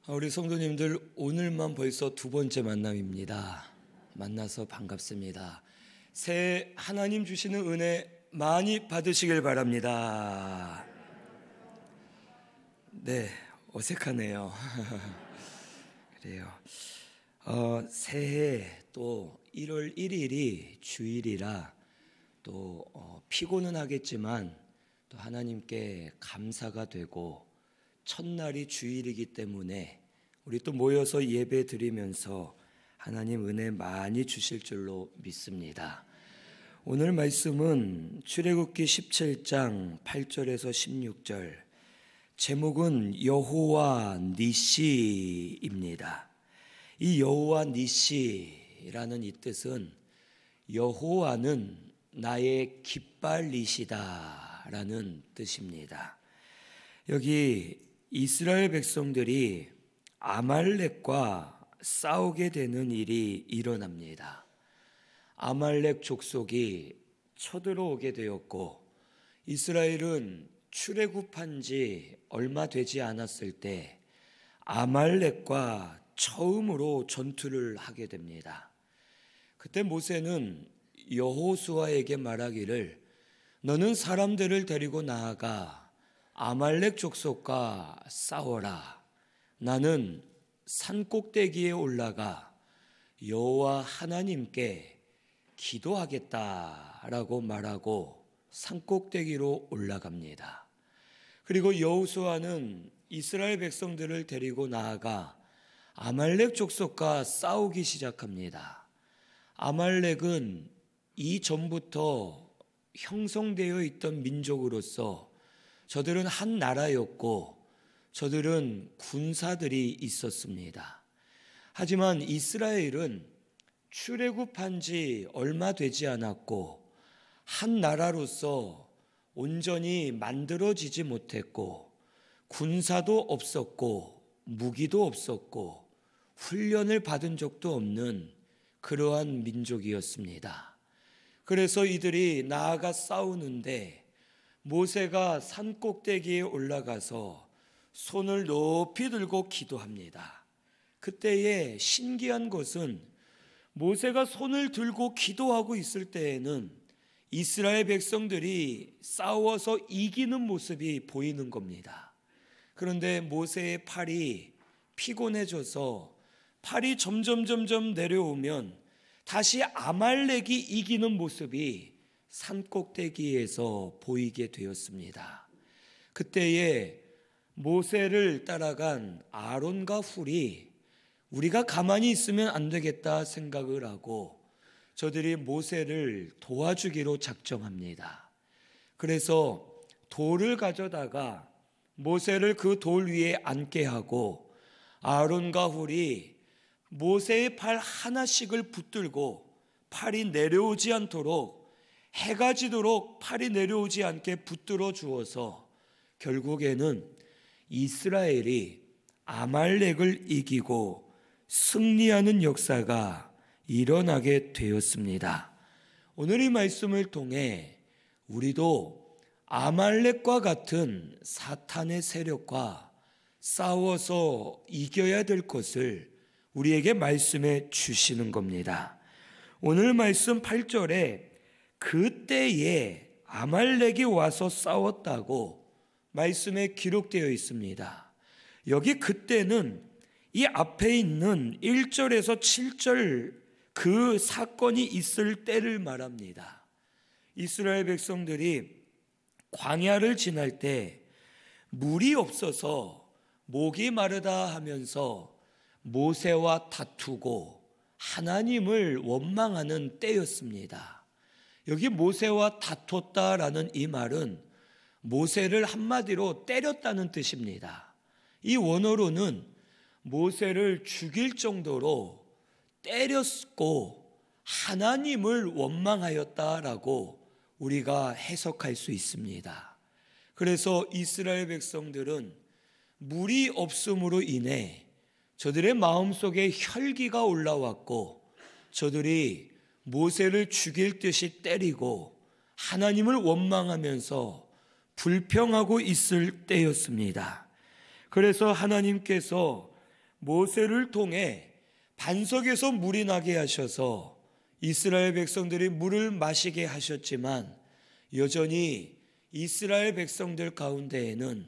우리 성도님들, 오늘만 벌써 두 번째 만남입니다. 만나서 반갑습니다. 새해 하나님 주시는 은혜 많이 받으시길 바랍니다. 네, 어색하네요. 그래요. 새해 또 1월 1일이 주일이라 또 피곤은 하겠지만 또 하나님께 감사가 되고 첫날이 주일이기 때문에 우리 또 모여서 예배 드리면서 하나님 은혜 많이 주실 줄로 믿습니다. 오늘 말씀은 출애굽기 17장 8절에서 16절, 제목은 여호와 니시입니다. 이 여호와 니시라는 이 뜻은 여호와는 나의 깃발이시다 라는 뜻입니다. 여기 이스라엘 백성들이 아말렉과 싸우게 되는 일이 일어납니다. 아말렉 족속이 쳐들어오게 되었고, 이스라엘은 출애굽한 지 얼마 되지 않았을 때 아말렉과 처음으로 전투를 하게 됩니다. 그때 모세는 여호수아에게 말하기를, 너는 사람들을 데리고 나아가 아말렉 족속과 싸워라. 나는 산 꼭대기에 올라가 여호와 하나님께 기도하겠다라고 말하고 산 꼭대기로 올라갑니다. 그리고 여호수아는 이스라엘 백성들을 데리고 나아가 아말렉 족속과 싸우기 시작합니다. 아말렉은 이전부터 형성되어 있던 민족으로서 저들은 한 나라였고 저들은 군사들이 있었습니다. 하지만 이스라엘은 출애굽한 지 얼마 되지 않았고 한 나라로서 온전히 만들어지지 못했고 군사도 없었고 무기도 없었고 훈련을 받은 적도 없는 그러한 민족이었습니다. 그래서 이들이 나아가 싸우는데 모세가 산 꼭대기에 올라가서 손을 높이 들고 기도합니다. 그때에 신기한 것은 모세가 손을 들고 기도하고 있을 때에는 이스라엘 백성들이 싸워서 이기는 모습이 보이는 겁니다. 그런데 모세의 팔이 피곤해져서 팔이 점점 내려오면 다시 아말렉이 이기는 모습이 산 꼭대기에서 보이게 되었습니다. 그때에 모세를 따라간 아론과 훌이 우리가 가만히 있으면 안 되겠다 생각을 하고 저들이 모세를 도와주기로 작정합니다. 그래서 돌을 가져다가 모세를 그 돌 위에 앉게 하고 아론과 훌이 모세의 팔 하나씩을 붙들고 팔이 내려오지 않도록, 해가 지도록 팔이 내려오지 않게 붙들어 주어서 결국에는 이스라엘이 아말렉을 이기고 승리하는 역사가 일어나게 되었습니다. 오늘 이 말씀을 통해 우리도 아말렉과 같은 사탄의 세력과 싸워서 이겨야 될 것을 우리에게 말씀해 주시는 겁니다. 오늘 말씀 8절에 그때에 아말렉이 와서 싸웠다고 말씀에 기록되어 있습니다. 여기 그때는 이 앞에 있는 1절에서 7절 그 사건이 있을 때를 말합니다. 이스라엘 백성들이 광야를 지날 때 물이 없어서 목이 마르다 하면서 모세와 다투고 하나님을 원망하는 때였습니다. 여기 모세와 다퉜다라는 이 말은 모세를 한마디로 때렸다는 뜻입니다. 이 원어로는 모세를 죽일 정도로 때렸고 하나님을 원망하였다라고 우리가 해석할 수 있습니다. 그래서 이스라엘 백성들은 물이 없음으로 인해 저들의 마음속에 혈기가 올라왔고 저들이 모세를 죽일 듯이 때리고 하나님을 원망하면서 불평하고 있을 때였습니다. 그래서 하나님께서 모세를 통해 반석에서 물이 나게 하셔서 이스라엘 백성들이 물을 마시게 하셨지만 여전히 이스라엘 백성들 가운데에는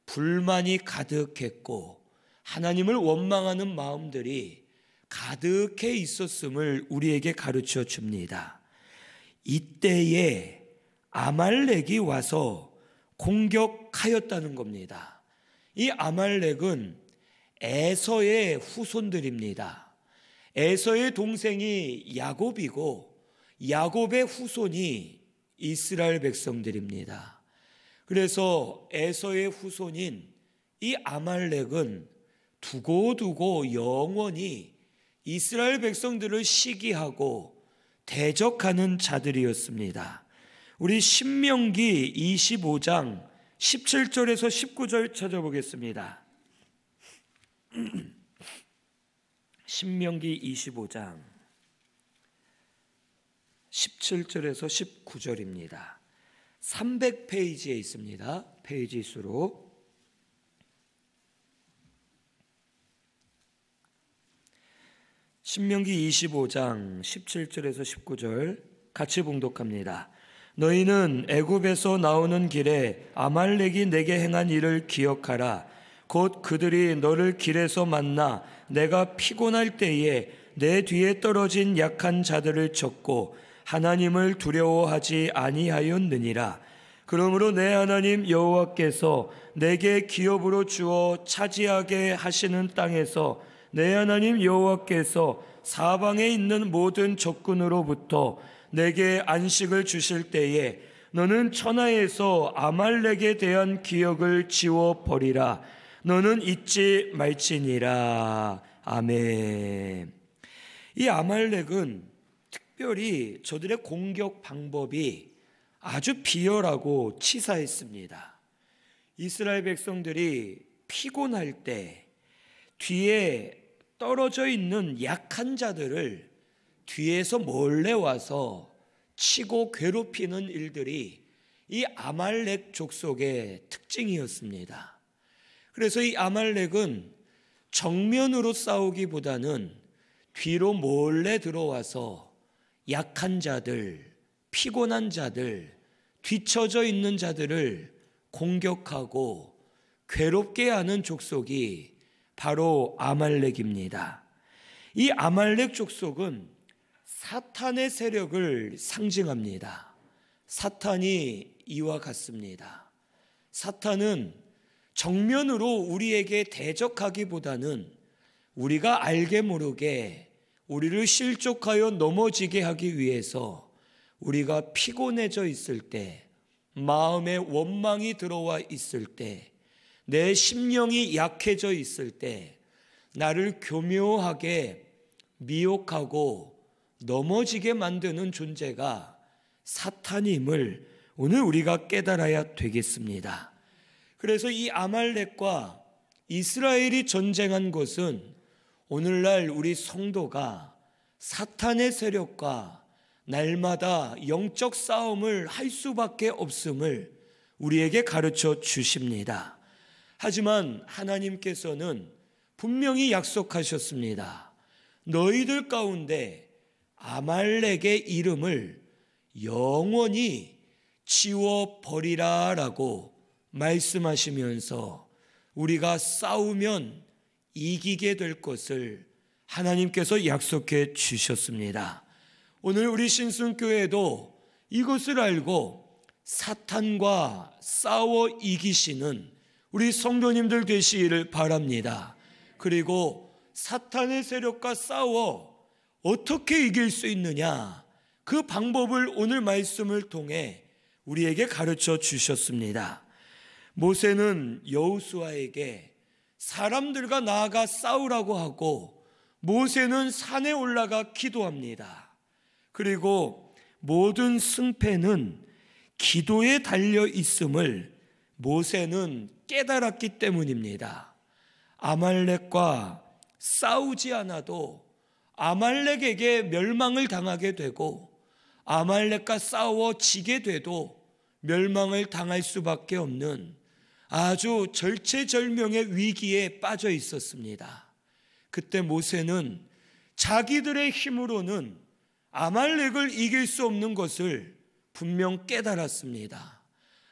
불만이 가득했고 하나님을 원망하는 마음들이 가득해 있었음을 우리에게 가르쳐 줍니다. 이때에 아말렉이 와서 공격하였다는 겁니다. 이 아말렉은 에서의 후손들입니다. 에서의 동생이 야곱이고 야곱의 후손이 이스라엘 백성들입니다. 그래서 에서의 후손인 이 아말렉은 두고두고 영원히 이스라엘 백성들을 시기하고 대적하는 자들이었습니다. 우리 신명기 25장 17절에서 19절 찾아보겠습니다. 신명기 25장 17절에서 19절입니다. 300페이지에 있습니다. 페이지 수로. 신명기 25장 17절에서 19절 같이 봉독합니다. 너희는 애굽에서 나오는 길에 아말렉이 내게 행한 일을 기억하라. 곧 그들이 너를 길에서 만나 내가 피곤할 때에 내 뒤에 떨어진 약한 자들을 쳤고 하나님을 두려워하지 아니하였느니라. 그러므로 내 하나님 여호와께서 내게 기업으로 주어 차지하게 하시는 땅에서 내 하나님 여호와께서 사방에 있는 모든 적군으로부터 내게 안식을 주실 때에 너는 천하에서 아말렉에 대한 기억을 지워버리라. 너는 잊지 말지니라. 아멘. 이 아말렉은 특별히 저들의 공격 방법이 아주 비열하고 치사했습니다. 이스라엘 백성들이 피곤할 때 뒤에 떨어져 있는 약한 자들을 뒤에서 몰래 와서 치고 괴롭히는 일들이 이 아말렉 족속의 특징이었습니다. 그래서 이 아말렉은 정면으로 싸우기보다는 뒤로 몰래 들어와서 약한 자들, 피곤한 자들, 뒤처져 있는 자들을 공격하고 괴롭게 하는 족속이 바로 아말렉입니다. 이 아말렉 족속은 사탄의 세력을 상징합니다. 사탄이 이와 같습니다. 사탄은 정면으로 우리에게 대적하기보다는 우리가 알게 모르게 우리를 실족하여 넘어지게 하기 위해서 우리가 피곤해져 있을 때, 마음에 원망이 들어와 있을 때, 내 심령이 약해져 있을 때 나를 교묘하게 미혹하고 넘어지게 만드는 존재가 사탄임을 오늘 우리가 깨달아야 되겠습니다. 그래서 이 아말렉과 이스라엘이 전쟁한 것은 오늘날 우리 성도가 사탄의 세력과 날마다 영적 싸움을 할 수밖에 없음을 우리에게 가르쳐 주십니다. 하지만 하나님께서는 분명히 약속하셨습니다. 너희들 가운데 아말렉의 이름을 영원히 지워버리라 라고 말씀하시면서 우리가 싸우면 이기게 될 것을 하나님께서 약속해 주셨습니다. 오늘 우리 신순교회도 이것을 알고 사탄과 싸워 이기시는 우리 성도님들 되시기를 바랍니다. 그리고 사탄의 세력과 싸워 어떻게 이길 수 있느냐, 그 방법을 오늘 말씀을 통해 우리에게 가르쳐 주셨습니다. 모세는 여호수아에게 사람들과 나아가 싸우라고 하고 모세는 산에 올라가 기도합니다. 그리고 모든 승패는 기도에 달려 있음을 모세는 깨달았기 때문입니다. 아말렉과 싸우지 않아도 아말렉에게 멸망을 당하게 되고 아말렉과 싸워 지게 돼도 멸망을 당할 수밖에 없는 아주 절체절명의 위기에 빠져 있었습니다. 그때 모세는 자기들의 힘으로는 아말렉을 이길 수 없는 것을 분명 깨달았습니다.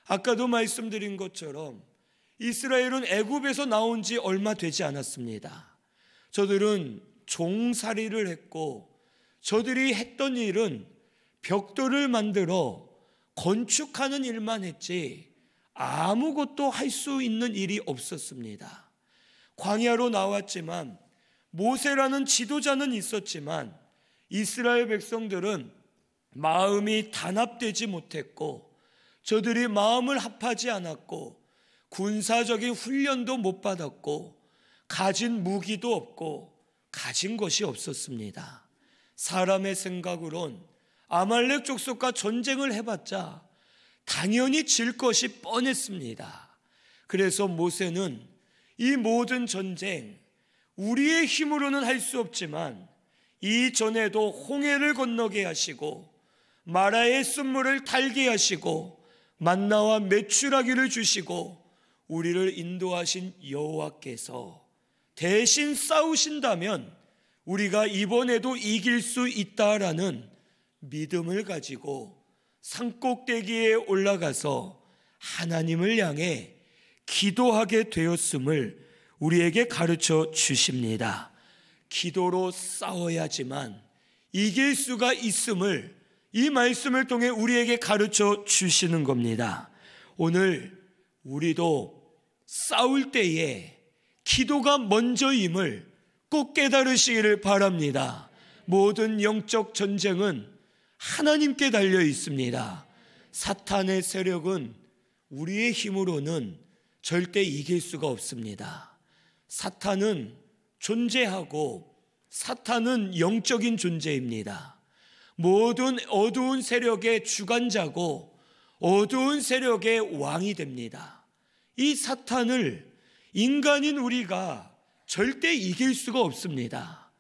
아까도 말씀드린 것처럼 이스라엘은 애굽에서 나온 지 얼마 되지 않았습니다. 저들은 종살이를 했고 저들이 했던 일은 벽돌을 만들어 건축하는 일만 했지 아무것도 할 수 있는 일이 없었습니다. 광야로 나왔지만 모세라는 지도자는 있었지만 이스라엘 백성들은 마음이 단합되지 못했고 저들이 마음을 합하지 않았고 군사적인 훈련도 못 받았고 가진 무기도 없고 가진 것이 없었습니다. 사람의 생각으론 아말렉 족속과 전쟁을 해봤자 당연히 질 것이 뻔했습니다. 그래서 모세는 이 모든 전쟁 우리의 힘으로는 할 수 없지만 이전에도 홍해를 건너게 하시고 마라의 쓴물을 달게 하시고 만나와 메추라기를 주시고 우리를 인도하신 여호와께서 대신 싸우신다면 우리가 이번에도 이길 수 있다라는 믿음을 가지고 산꼭대기에 올라가서 하나님을 향해 기도하게 되었음을 우리에게 가르쳐 주십니다. 기도로 싸워야지만 이길 수가 있음을 이 말씀을 통해 우리에게 가르쳐 주시는 겁니다. 오늘 우리도 싸울 때에 기도가 먼저임을 꼭 깨달으시기를 바랍니다. 모든 영적 전쟁은 하나님께 달려 있습니다. 사탄의 세력은 우리의 힘으로는 절대 이길 수가 없습니다. 사탄은 존재하고 사탄은 영적인 존재입니다. 모든 어두운 세력의 주관자고 어두운 세력의 왕이 됩니다. 이 사탄을 인간인 우리가 절대 이길 수가 없습니다.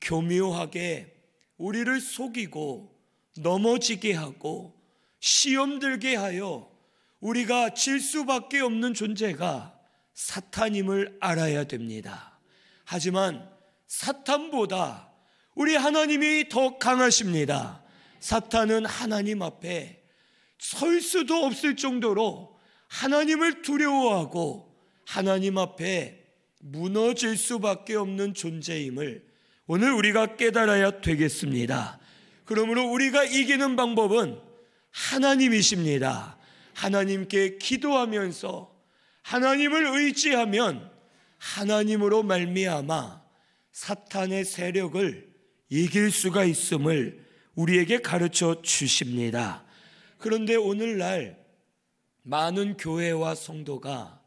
교묘하게 우리를 속이고 넘어지게 하고 시험 들게 하여 우리가 질 수밖에 없는 존재가 사탄임을 알아야 됩니다. 하지만 사탄보다 우리 하나님이 더 강하십니다. 사탄은 하나님 앞에 설 수도 없을 정도로 하나님을 두려워하고 하나님 앞에 무너질 수밖에 없는 존재임을 오늘 우리가 깨달아야 되겠습니다. 그러므로 우리가 이기는 방법은 하나님이십니다. 하나님께 기도하면서 하나님을 의지하면 하나님으로 말미암아 사탄의 세력을 이길 수가 있음을 우리에게 가르쳐 주십니다. 그런데 오늘날 많은 교회와 성도가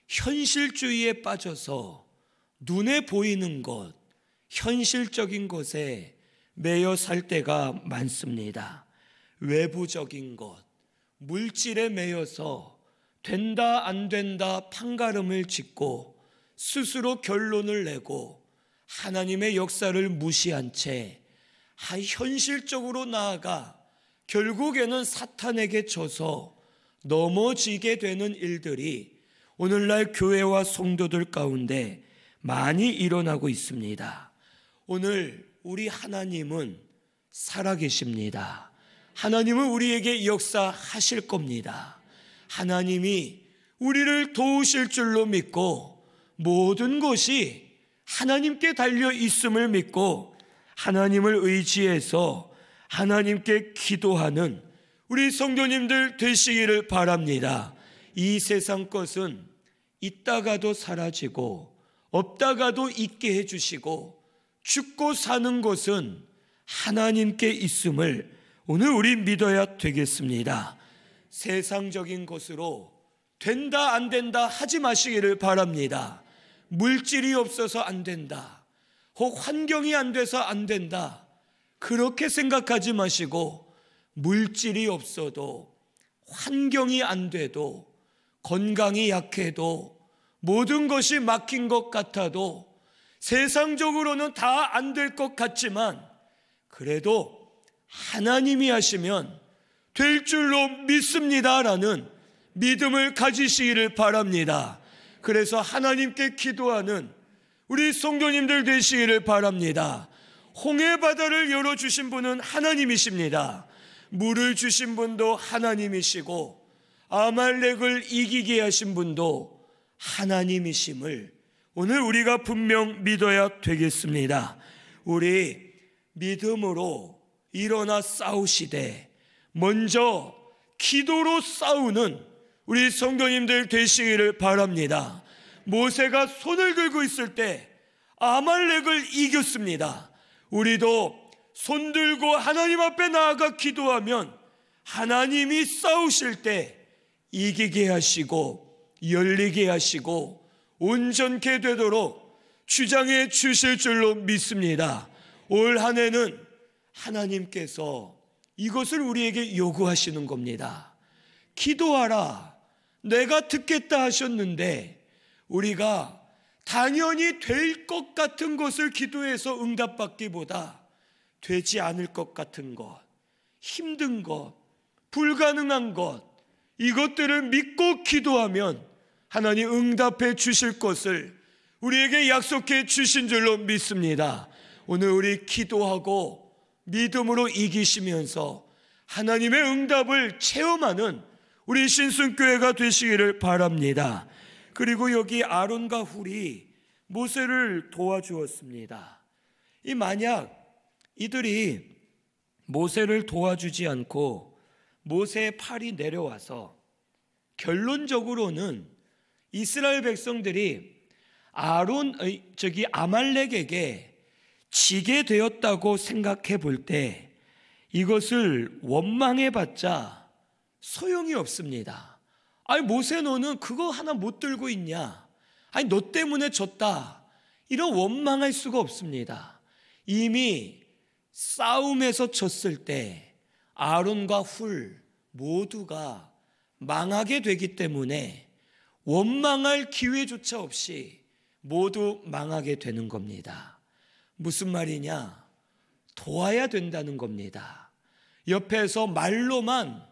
현실주의에 빠져서 눈에 보이는 것, 현실적인 것에 매여 살 때가 많습니다. 외부적인 것, 물질에 매여서 된다 안 된다 판가름을 짓고 스스로 결론을 내고 하나님의 역사를 무시한 채 현실적으로 나아가 결국에는 사탄에게 져서 넘어지게 되는 일들이 오늘날 교회와 성도들 가운데 많이 일어나고 있습니다. 오늘 우리 하나님은 살아계십니다. 하나님은 우리에게 역사하실 겁니다. 하나님이 우리를 도우실 줄로 믿고 모든 것이 하나님께 달려 있음을 믿고 하나님을 의지해서 하나님께 기도하는 우리 성도님들 되시기를 바랍니다. 이 세상 것은 있다가도 사라지고 없다가도 있게 해주시고 죽고 사는 것은 하나님께 있음을 오늘 우리 믿어야 되겠습니다. 세상적인 것으로 된다 안 된다 하지 마시기를 바랍니다. 물질이 없어서 안 된다, 혹 환경이 안 돼서 안 된다, 그렇게 생각하지 마시고 물질이 없어도 환경이 안 돼도 건강이 약해도 모든 것이 막힌 것 같아도 세상적으로는 다 안 될 것 같지만 그래도 하나님이 하시면 될 줄로 믿습니다라는 믿음을 가지시기를 바랍니다. 그래서 하나님께 기도하는 우리 성도님들 되시기를 바랍니다. 홍해 바다를 열어주신 분은 하나님이십니다. 물을 주신 분도 하나님이시고 아말렉을 이기게 하신 분도 하나님이심을 오늘 우리가 분명 믿어야 되겠습니다. 우리 믿음으로 일어나 싸우시되 먼저 기도로 싸우는 우리 성도님들 되시기를 바랍니다. 모세가 손을 들고 있을 때 아말렉을 이겼습니다. 우리도 손 들고 하나님 앞에 나아가 기도하면 하나님이 싸우실 때 이기게 하시고 열리게 하시고 온전케 되도록 주장해 주실 줄로 믿습니다. 올 한 해는 하나님께서 이것을 우리에게 요구하시는 겁니다. 기도하라, 내가 듣겠다 하셨는데 우리가 당연히 될 것 같은 것을 기도해서 응답받기보다 되지 않을 것 같은 것, 힘든 것, 불가능한 것, 이것들을 믿고 기도하면 하나님 응답해 주실 것을 우리에게 약속해 주신 줄로 믿습니다. 오늘 우리 기도하고 믿음으로 이기시면서 하나님의 응답을 체험하는 우리 신순교회가 되시기를 바랍니다. 그리고 여기 아론과 훌이 모세를 도와주었습니다. 만약 이들이 모세를 도와주지 않고 모세의 팔이 내려와서 결론적으로는 이스라엘 백성들이 아말렉에게 지게 되었다고 생각해 볼 때 이것을 원망해봤자 소용이 없습니다. 아니 모세 너는 그거 하나 못 들고 있냐? 아니 너 때문에 졌다. 이런 원망할 수가 없습니다. 이미 싸움에서 졌을 때 아론과 훌 모두가 망하게 되기 때문에 원망할 기회조차 없이 모두 망하게 되는 겁니다. 무슨 말이냐? 도와야 된다는 겁니다. 옆에서 말로만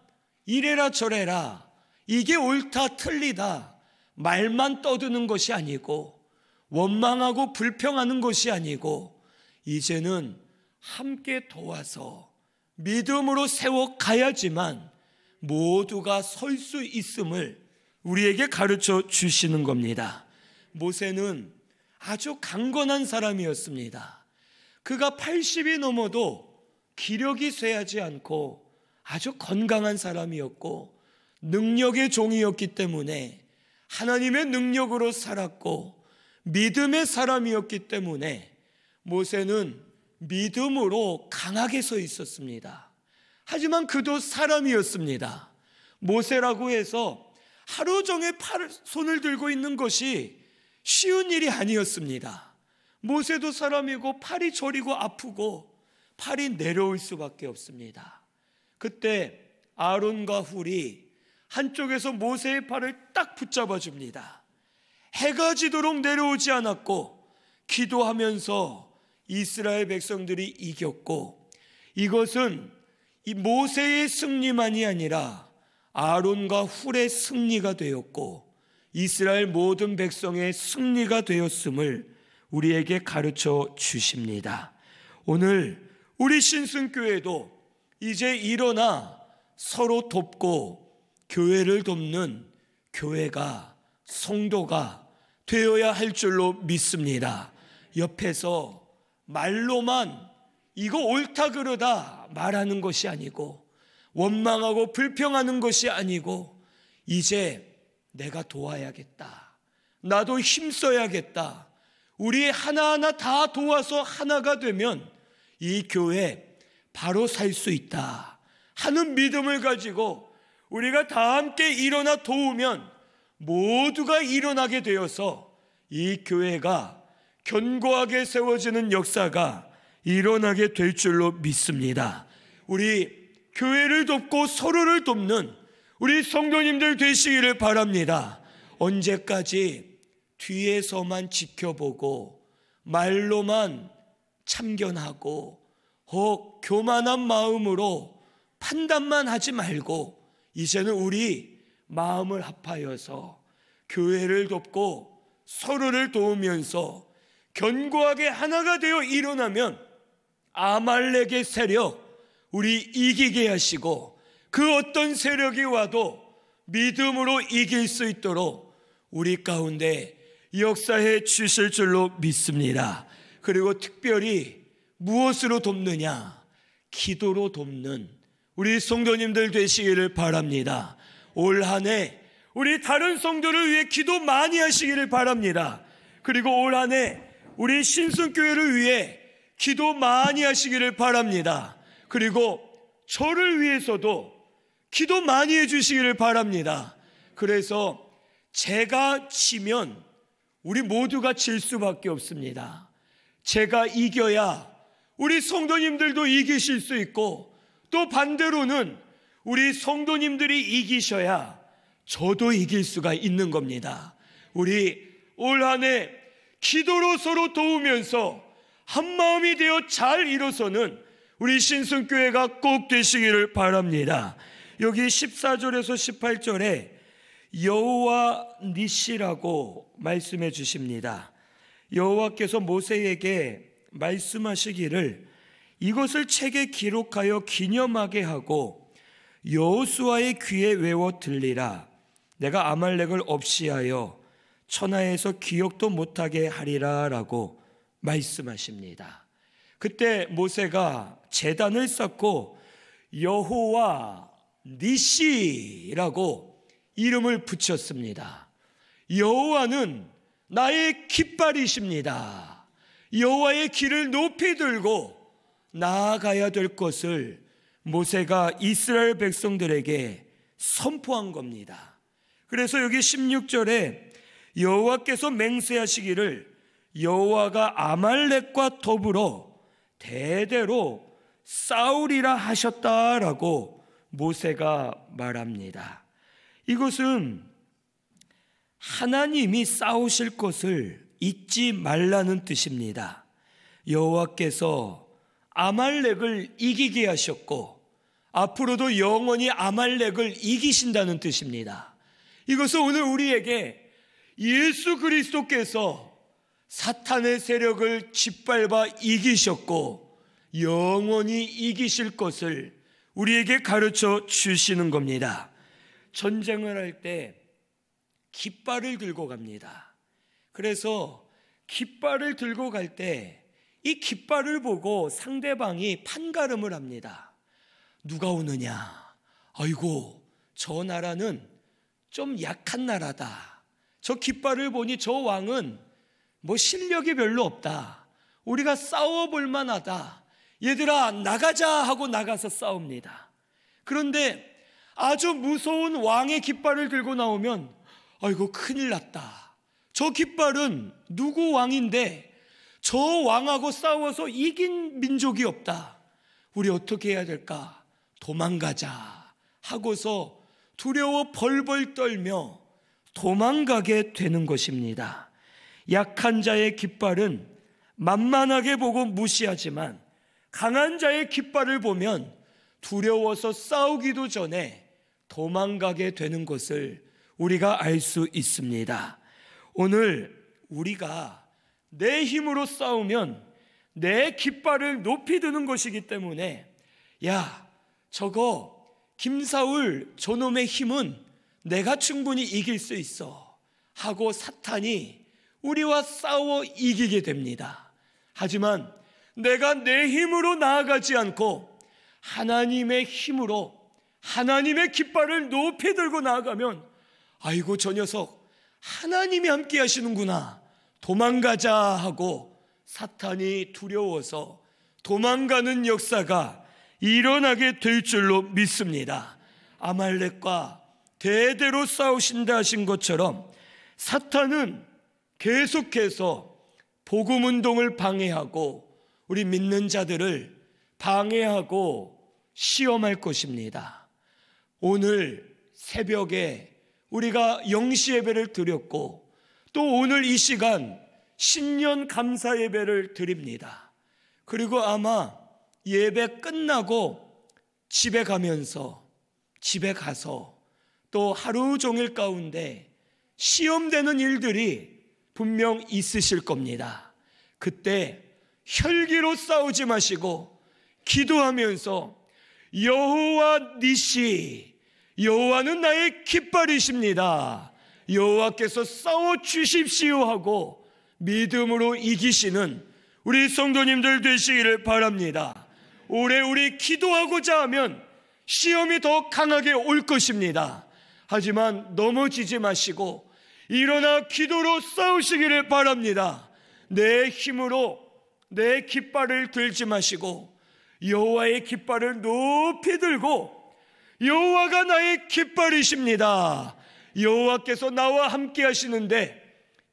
이래라 저래라 이게 옳다 틀리다 말만 떠드는 것이 아니고 원망하고 불평하는 것이 아니고 이제는 함께 도와서 믿음으로 세워가야지만 모두가 설 수 있음을 우리에게 가르쳐 주시는 겁니다. 모세는 아주 강건한 사람이었습니다. 그가 80이 넘어도 기력이 쇠하지 않고 아주 건강한 사람이었고 능력의 종이었기 때문에 하나님의 능력으로 살았고 믿음의 사람이었기 때문에 모세는 믿음으로 강하게 서 있었습니다. 하지만 그도 사람이었습니다. 모세라고 해서 하루 종일 손을 들고 있는 것이 쉬운 일이 아니었습니다. 모세도 사람이고 팔이 저리고 아프고 팔이 내려올 수밖에 없습니다. 그때 아론과 훌이 한쪽에서 모세의 팔을 딱 붙잡아 줍니다. 해가 지도록 내려오지 않았고 기도하면서 이스라엘 백성들이 이겼고 이것은 이 모세의 승리만이 아니라 아론과 훌의 승리가 되었고 이스라엘 모든 백성의 승리가 되었음을 우리에게 가르쳐 주십니다. 오늘 우리 신승교회도 이제 일어나 서로 돕고 교회를 돕는 교회가 성도가 되어야 할 줄로 믿습니다. 옆에서 말로만 이거 옳다 그러다 말하는 것이 아니고 원망하고 불평하는 것이 아니고 이제 내가 도와야겠다. 나도 힘써야겠다. 우리 하나하나 다 도와서 하나가 되면 이 교회 바로 살 수 있다 하는 믿음을 가지고 우리가 다 함께 일어나 도우면 모두가 일어나게 되어서 이 교회가 견고하게 세워지는 역사가 일어나게 될 줄로 믿습니다. 우리 교회를 돕고 서로를 돕는 우리 성도님들 되시기를 바랍니다. 언제까지 뒤에서만 지켜보고 말로만 참견하고 혹 교만한 마음으로 판단만 하지 말고 이제는 우리 마음을 합하여서 교회를 돕고 서로를 도우면서 견고하게 하나가 되어 일어나면 아말렉의 세력 우리 이기게 하시고, 그 어떤 세력이 와도 믿음으로 이길 수 있도록 우리 가운데 역사해 주실 줄로 믿습니다. 그리고 특별히 무엇으로 돕느냐? 기도로 돕는 우리 성도님들 되시기를 바랍니다. 올 한 해 우리 다른 성도를 위해 기도 많이 하시기를 바랍니다. 그리고 올 한 해 우리 신순교회를 위해 기도 많이 하시기를 바랍니다. 그리고 저를 위해서도 기도 많이 해주시기를 바랍니다. 그래서 제가 지면 우리 모두가 질 수밖에 없습니다. 제가 이겨야 우리 성도님들도 이기실 수 있고, 또 반대로는 우리 성도님들이 이기셔야 저도 이길 수가 있는 겁니다. 우리 올 한 해 기도로 서로 도우면서 한마음이 되어 잘 일어서는 우리 신순교회가 꼭 되시기를 바랍니다. 여기 14절에서 18절에 여호와 니시라고 말씀해 주십니다. 여호와께서 모세에게 말씀하시기를 이것을 책에 기록하여 기념하게 하고 여호수아의 귀에 외워 들리라. 내가 아말렉을 없이하여 천하에서 기억도 못하게 하리라 라고 말씀하십니다. 그때 모세가 제단을 쌓고 여호와 니시라고 이름을 붙였습니다. 여호와는 나의 깃발이십니다. 여호와의 길을 높이 들고 나아가야 될 것을 모세가 이스라엘 백성들에게 선포한 겁니다. 그래서 여기 16절에 여호와께서 맹세하시기를 여호와가 아말렉과 더불어 대대로 싸우리라 하셨다라고 모세가 말합니다. 이것은 하나님이 싸우실 것을 잊지 말라는 뜻입니다. 여호와께서 아말렉을 이기게 하셨고 앞으로도 영원히 아말렉을 이기신다는 뜻입니다. 이것은 오늘 우리에게 예수 그리스도께서 사탄의 세력을 짓밟아 이기셨고 영원히 이기실 것을 우리에게 가르쳐 주시는 겁니다. 전쟁을 할 때 깃발을 들고 갑니다. 그래서 깃발을 들고 갈 때 이 깃발을 보고 상대방이 판가름을 합니다. 누가 오느냐? 아이고, 저 나라는 좀 약한 나라다. 저 깃발을 보니 저 왕은 뭐 실력이 별로 없다. 우리가 싸워볼 만하다. 얘들아 나가자 하고 나가서 싸웁니다. 그런데 아주 무서운 왕의 깃발을 들고 나오면 아이고 큰일 났다. 저 깃발은 누구 왕인데 저 왕하고 싸워서 이긴 민족이 없다. 우리 어떻게 해야 될까? 도망가자 하고서 두려워 벌벌 떨며 도망가게 되는 것입니다. 약한 자의 깃발은 만만하게 보고 무시하지만 강한 자의 깃발을 보면 두려워서 싸우기도 전에 도망가게 되는 것을 우리가 알 수 있습니다. 오늘 우리가 내 힘으로 싸우면 내 깃발을 높이 드는 것이기 때문에 야, 저거 김사울 저놈의 힘은 내가 충분히 이길 수 있어 하고 사탄이 우리와 싸워 이기게 됩니다. 하지만 내가 내 힘으로 나아가지 않고 하나님의 힘으로 하나님의 깃발을 높이 들고 나아가면 아이고 저 녀석 하나님이 함께 하시는구나, 도망가자 하고 사탄이 두려워서 도망가는 역사가 일어나게 될 줄로 믿습니다. 아말렉과 대대로 싸우신다 하신 것처럼 사탄은 계속해서 복음 운동을 방해하고 우리 믿는 자들을 방해하고 시험할 것입니다. 오늘 새벽에 우리가 영시 예배를 드렸고 또 오늘 이 시간 신년 감사 예배를 드립니다. 그리고 아마 예배 끝나고 집에 가서 또 하루 종일 가운데 시험되는 일들이 분명 있으실 겁니다. 그때 혈기로 싸우지 마시고 기도하면서 여호와 니시, 여호와는 나의 깃발이십니다, 여호와께서 싸워주십시오 하고 믿음으로 이기시는 우리 성도님들 되시기를 바랍니다. 올해 우리 기도하고자 하면 시험이 더 강하게 올 것입니다. 하지만 넘어지지 마시고 일어나 기도로 싸우시기를 바랍니다. 내 힘으로 내 깃발을 들지 마시고 여호와의 깃발을 높이 들고 여호와가 나의 깃발이십니다, 여호와께서 나와 함께 하시는데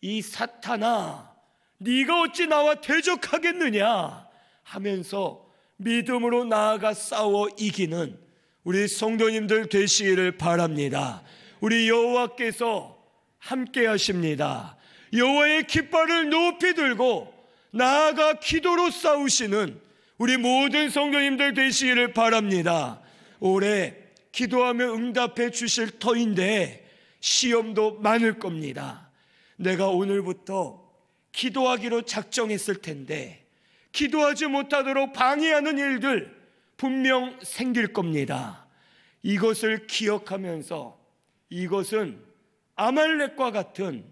이 사탄아 네가 어찌 나와 대적하겠느냐 하면서 믿음으로 나아가 싸워 이기는 우리 성도님들 되시기를 바랍니다. 우리 여호와께서 함께 하십니다. 여호와의 깃발을 높이 들고 나아가 기도로 싸우시는 우리 모든 성도님들 되시기를 바랍니다. 올해 기도하며 응답해 주실 터인데 시험도 많을 겁니다. 내가 오늘부터 기도하기로 작정했을 텐데 기도하지 못하도록 방해하는 일들 분명 생길 겁니다. 이것을 기억하면서 이것은 아말렉과 같은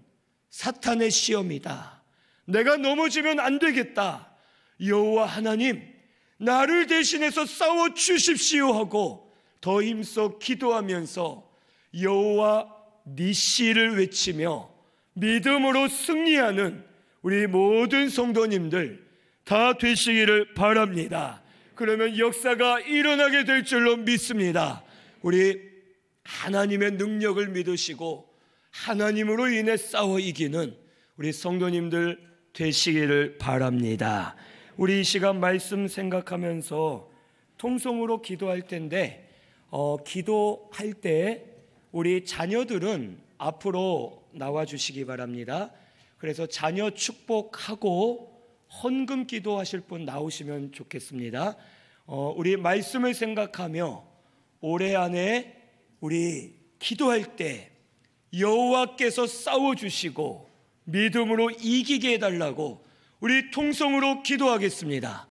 사탄의 시험이다, 내가 넘어지면 안 되겠다, 여호와 하나님 나를 대신해서 싸워 주십시오 하고 더 힘써 기도하면서 여호와 니시를 외치며 믿음으로 승리하는 우리 모든 성도님들 다 되시기를 바랍니다. 그러면 역사가 일어나게 될 줄로 믿습니다. 우리 하나님의 능력을 믿으시고 하나님으로 인해 싸워 이기는 우리 성도님들 되시기를 바랍니다. 우리 이 시간 말씀 생각하면서 통성으로 기도할 텐데 기도할 때 우리 자녀들은 앞으로 나와 주시기 바랍니다. 그래서 자녀 축복하고 헌금 기도하실 분 나오시면 좋겠습니다. 우리 말씀을 생각하며 올해 안에 우리 기도할 때 여호와께서 싸워주시고 믿음으로 이기게 해달라고 우리 통성으로 기도하겠습니다.